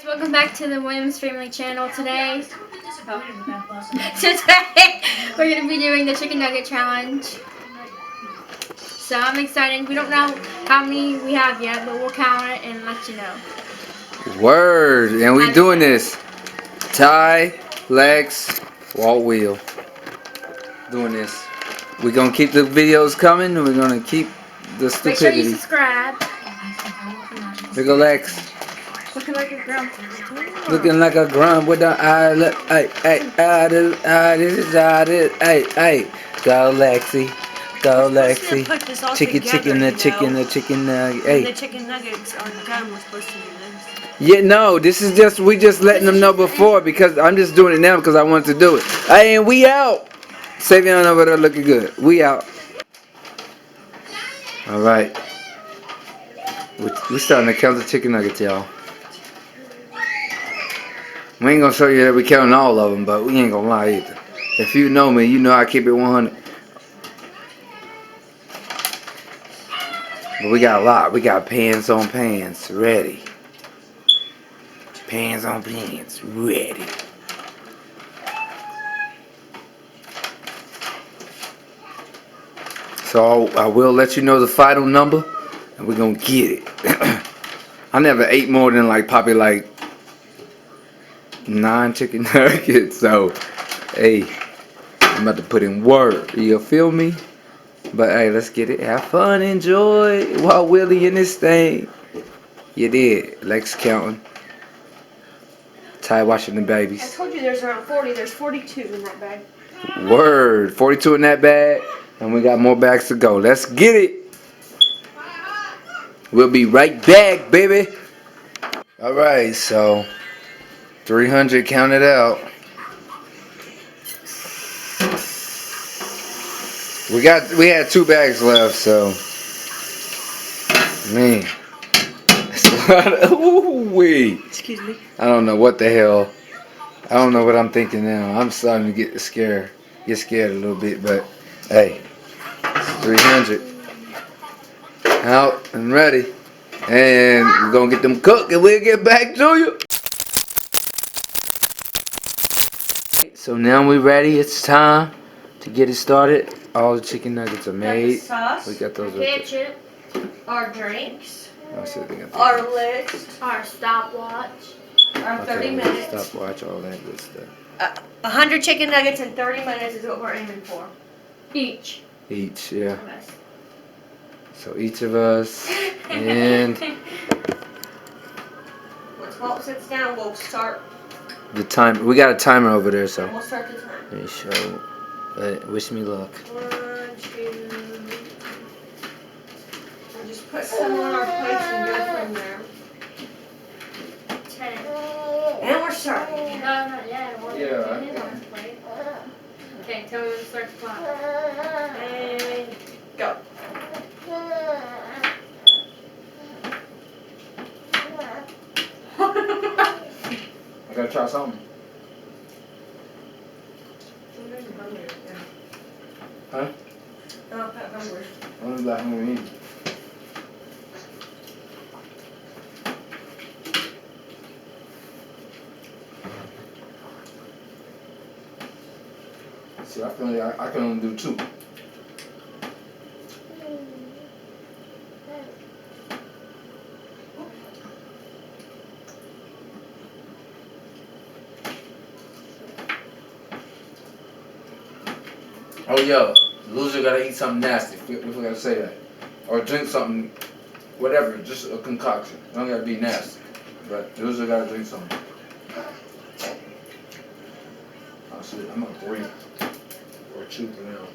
Guys, welcome back to the Williams Family Channel. Today we're going to be doing the chicken nugget challenge. So I'm excited. We don't know how many we have yet, but we'll count it and let you know. Word, and we doing this. Ty, Lex, Walt Wheel. Doing this. We're gonna keep the videos coming, and we're gonna keep the stupidity. Make sure you subscribe. Here go Lex. Looking like a grump. Looking like a grump with the eye. This is hey. Go Lexi. Go Lexi. Chicken nugget. Hey. The chicken nuggets on the time we're supposed to do this. Yeah, no, this is just, we just letting them know before because I'm just doing it now because I want to do it. Hey, and we out. Savion over there looking good. We out. Alright. We're starting to count the chicken nuggets, y'all. We ain't gonna show you that we counting all of them, but we ain't gonna lie either. If you know me, you know I keep it 100. But we got a lot. We got pans on pans ready. Pans on pans ready. So I will let you know the final number, and we're gonna get it. I never ate more than probably 9 chicken nuggets. So, hey, I'm about to put in work. You feel me? But hey, let's get it. Have fun, enjoy while Willie in this thing. You did. Lex counting. Ty watching the babies. I told you there's around 40. There's 42 in that bag. Word. 42 in that bag. And we got more bags to go. Let's get it. We'll be right back, baby. Alright, so 300 counted out. We had 2 bags left, so man. That's a lot of ooh-wee. Excuse me. I don't know what the hell. I don't know what I'm thinking now. I'm starting to get scared a little bit, but hey, it's 300 out and ready, and we're gonna get them cooked, and we'll get back to you. So now we're ready. It's time to get it started. All the chicken nuggets are made. Sauce, We got those. Ketchup, our drinks, I said they got our list, our stopwatch. our 30 minutes. Stopwatch, all that good stuff. 100 chicken nuggets in 30 minutes is what we're aiming for. Each. Each, yeah. So each of us, and Once Walt sits down, we'll start. the time. We got a timer over there, so We'll start the time. let me show. Wish me luck. 1, 2. We'll just put some on our plates and go from there. 10. And we're starting. No, not yet. Yeah. Okay, tell me when to start the clock. And go. I gotta try something. Huh? I'm not hungry. I'm just like hungry. See, I feel like I can only do 2. Oh, yo, loser gotta eat something nasty. We gotta say that. Or drink something, whatever, just a concoction. It don't gotta be nasty. But loser gotta drink something. Oh, shit, I'm on 3. Or 2 for now.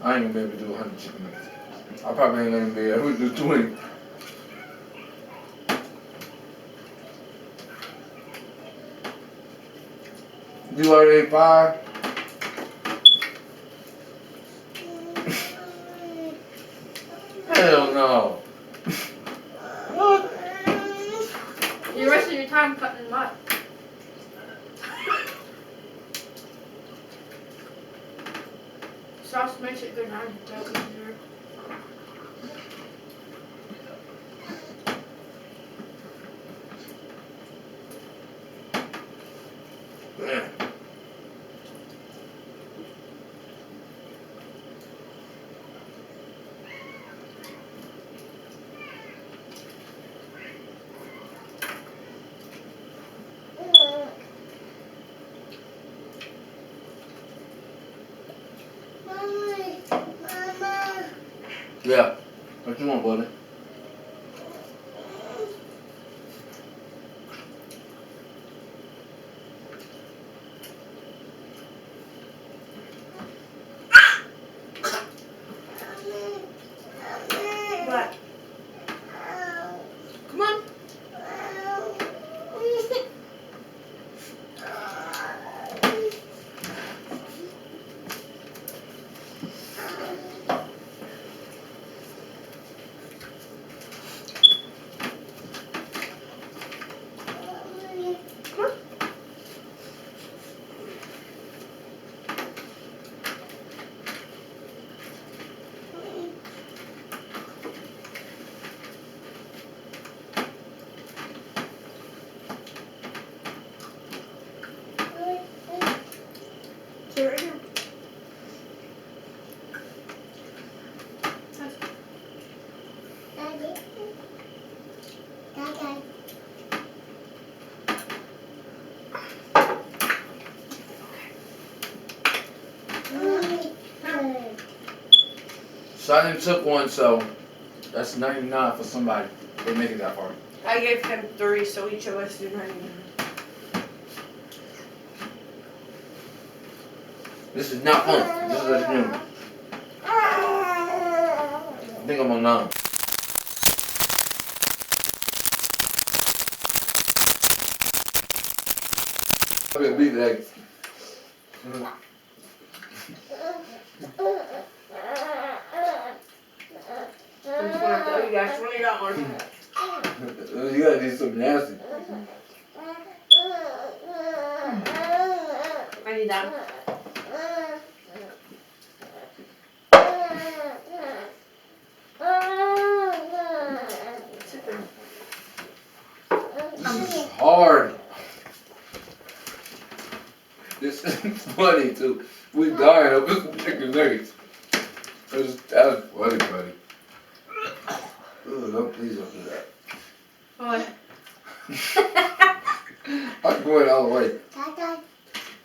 I ain't gonna be able to do 100 chicken nuggets. I probably ain't gonna be able to do 20. You already ate 5? Hell no. What? You're wasting your time cutting them up. sauce makes it good. I don't either. Yeah. What you want, buddy? What? Come on. Sit right here. Simon took one, so that's 99 for somebody. They make it that far. I gave him 3, so each of us do 99. This is not fun. This is a game. I think I'm on 9. Okay, beat the eggs. I'm just gonna tell you guys $20. You gotta do something nasty. I need that. This is hard. This is funny too. We dying over some chicken nuggets. That was funny, buddy. Ugh, don't please don't do that. What? I'm going all the way.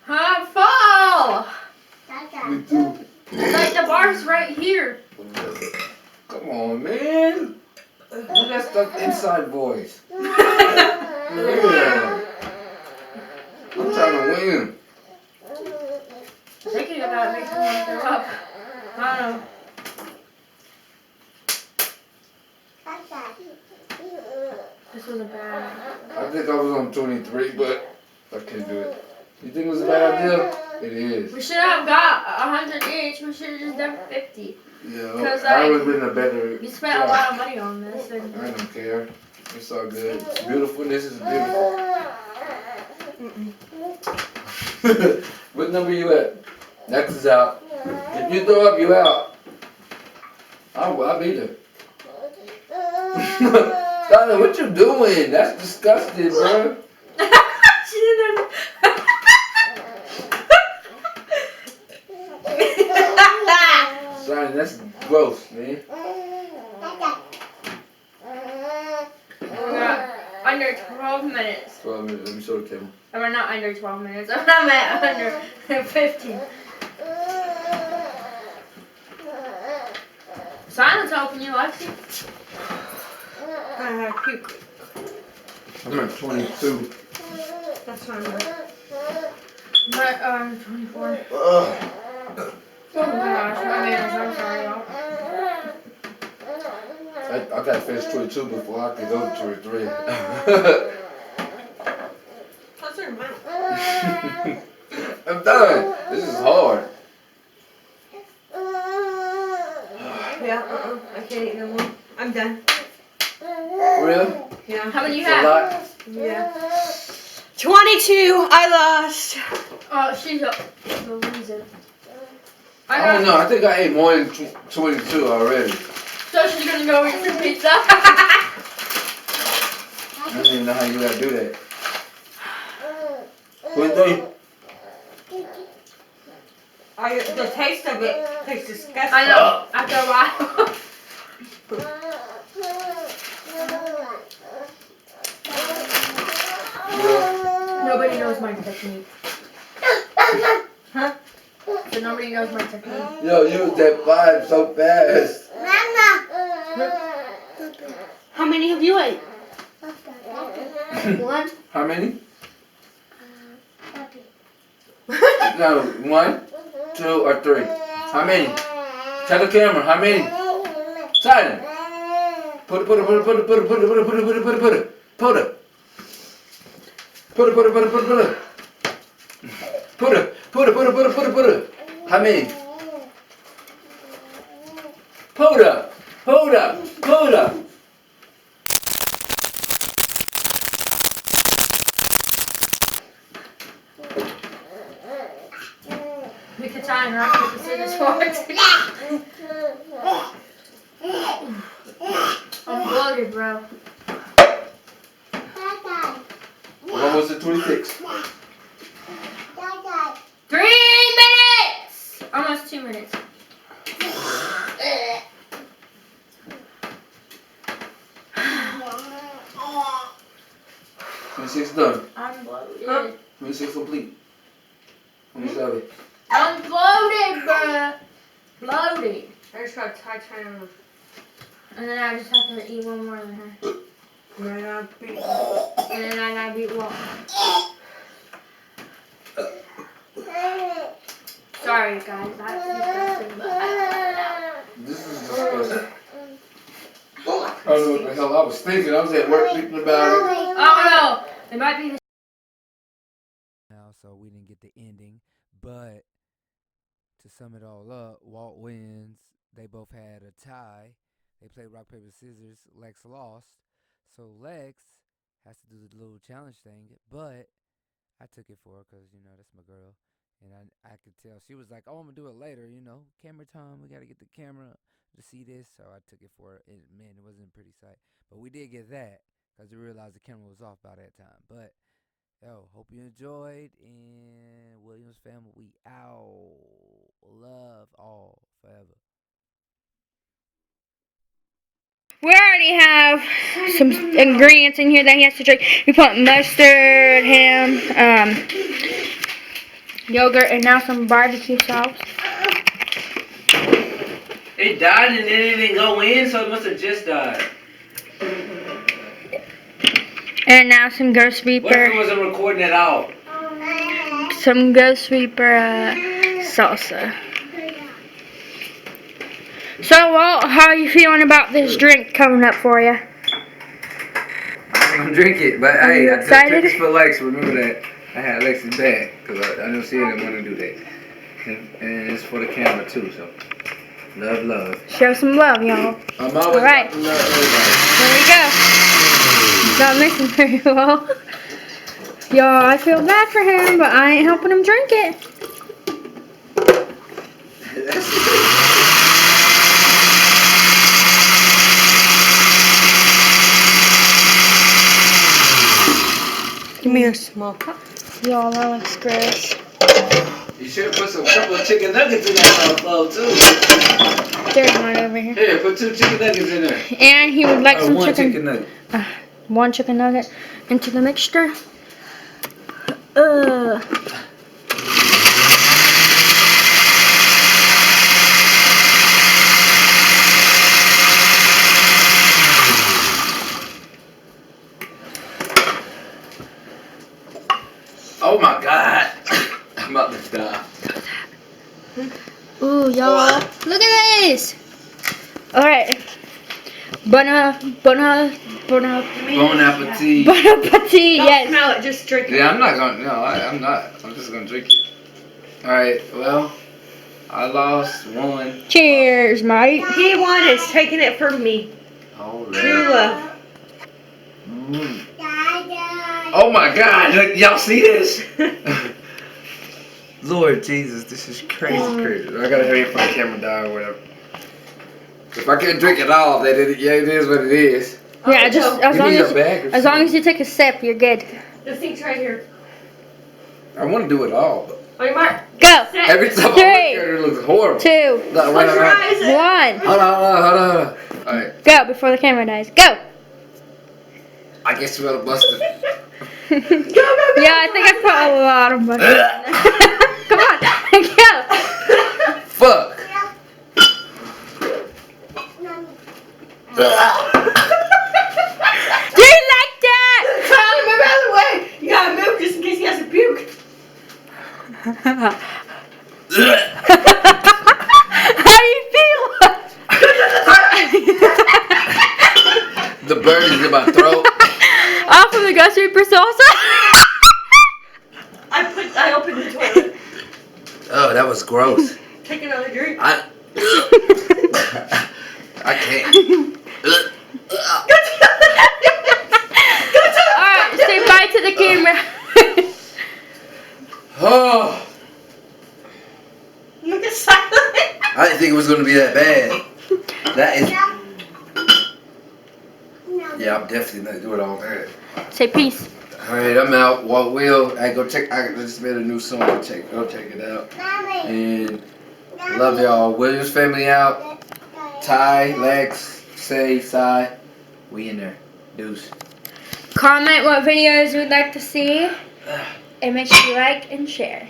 Huh? Fall! Me too. Like the bar's right here. Come on, man. Do that stuff inside voice. Yeah. I'm trying to win. Thinking about it makes me want to throw up. I don't know. This was a bad. I think I was on 23, but I can't do it. You think it was a bad idea? It is. We should have got 100 each. We should have just done 50. Yeah, 'Cause, I would like, have been a better. We spent a lot of money on this. And I don't care. It's all good. Beautifulness is beautiful. What number you at? Next is out. If you throw up, you out. I'll be there. Tyler, what you doing? That's disgusting, bro. she didn't. Sorry, that's gross, man. We got under 12 minutes. 12 minutes. Let me show the camera. I mean, not under 12 minutes. I'm at under 15. Silence helping you, Lexi. I had to puke. I'm at 22. That's fine. But, 24. Ugh. Oh my gosh, my man, I'm sorry, y'all. I got to finish 22 before I could go to 23. That's your mouth. I'm done. This is hard. Yeah, I can't eat no more. I'm done. Really? Yeah. How many you It's a have? lot. Yeah. 22. I lost. Oh, she's the reason. I don't know. I think I ate more than 22 already. So she's gonna go eat some pizza. I don't even know how you gotta do that. What do you? The taste of it tastes disgusting. I know. After a while. Nobody knows my technique. Huh? So nobody knows my technique. Yo, use that 5 so fast. How many have you ate? One. How many? No, 1, 2, or 3. How many? Tell the camera. How many? Silent. Put it. How many? Hold up. We could try and rock paper scissors for it. I'm bloated, bro. What was it? 26. 3 minutes. Almost 2 minutes. 26 done. I'm bloated. 26 complete. 27. I'm bloated, bro. Bloated. I just got Titanium. And then I just have to eat one more than her. And then I gotta beat Walt. Sorry, guys. That's disgusting. But This is disgusting. I don't know what the hell I was thinking. I was at work thinking about it. oh no! It might be the. Now, so we didn't get the ending, but to sum it all up, Walt wins. They both had a tie. They played rock, paper, scissors. Lex lost. So Lex has to do the little challenge thing, but I took it for her because, you know, that's my girl. And I could tell. She was like, oh, I'm going to do it later, you know. Camera time. We got to get the camera to see this. So I took it for her. And, man, it wasn't a pretty sight. But we did get that because we realized the camera was off by that time. But, yo, hope you enjoyed. And Williams family, we out. Love all forever. We already have some ingredients in here that he has to drink. We put mustard, ham, yogurt, and now some barbecue sauce. It died and then it didn't go in, so it must have just died. And now some Ghost What if it Reaper, wasn't recording at all? some Ghost Reaper salsa. So, Walt, how are you feeling about this drink coming up for you? I'm gonna drink it, but Are hey, you I took excited? this for Lex. Remember that I had Lex's bag because I never seen him want to do that, and it's for the camera too. So, love. Show some love, y'all. I'm always All right. about to love everybody. There we go. Not mixing very well. Y'all, I feel bad for him, but I ain't helping him drink it. Give me a small cup. Y'all, that looks gross. You should put some couple of chicken nuggets in that bowl too. There's one over here. Here, put 2 chicken nuggets in there. And he would like some one chicken. chicken nugget. One chicken nugget into the mixture. Oh my God. I'm about to die. Ooh, y'all. Look at this. Alright. Bon appetit. Bon appetit. Bon appetit, Don't yes. smell it, just drink it. Yeah, I'm not gonna. No, I'm not. I'm just gonna drink it. All right. Well, I lost one. Cheers, mate. He won is taking it from me. All True right. love. Oh my God! Y'all see this? Lord Jesus, this is crazy. I gotta hurry up for the camera die or whatever. If I can't drink it all, then it is what it is. Yeah, just as You long need as a bag or as long as you take a sip, you're good. The thing's right here. I want to do it all, but On your mark. Go. every time I look Three, at it, it looks horrible. 2, No, Close your eyes. 1. Hold on. Alright, Go before the camera dies. Go. I guess we're gonna bust it. Go. Yeah, I think I put a lot of money. Come on, go. Fuck. Do you like that? Kylie, move out of the way. You gotta move just in case he has to puke. How do you feel? The bird is in my throat. Off of the ghost reaper salsa. I opened the toilet. Oh, that was gross. Take another drink. I can't. Alright, say bye to the camera. Oh, Look at silent. I didn't think it was gonna be that bad. That is. Yeah, I'm definitely not doing all that. Say peace. Alright, I'm out. Well, I just made a new song. Go check it out. And love y'all. Williams family out. Ty, Lex, Say, Cy. We in there. Deuce. Comment what videos you would like to see. And make sure you like and share.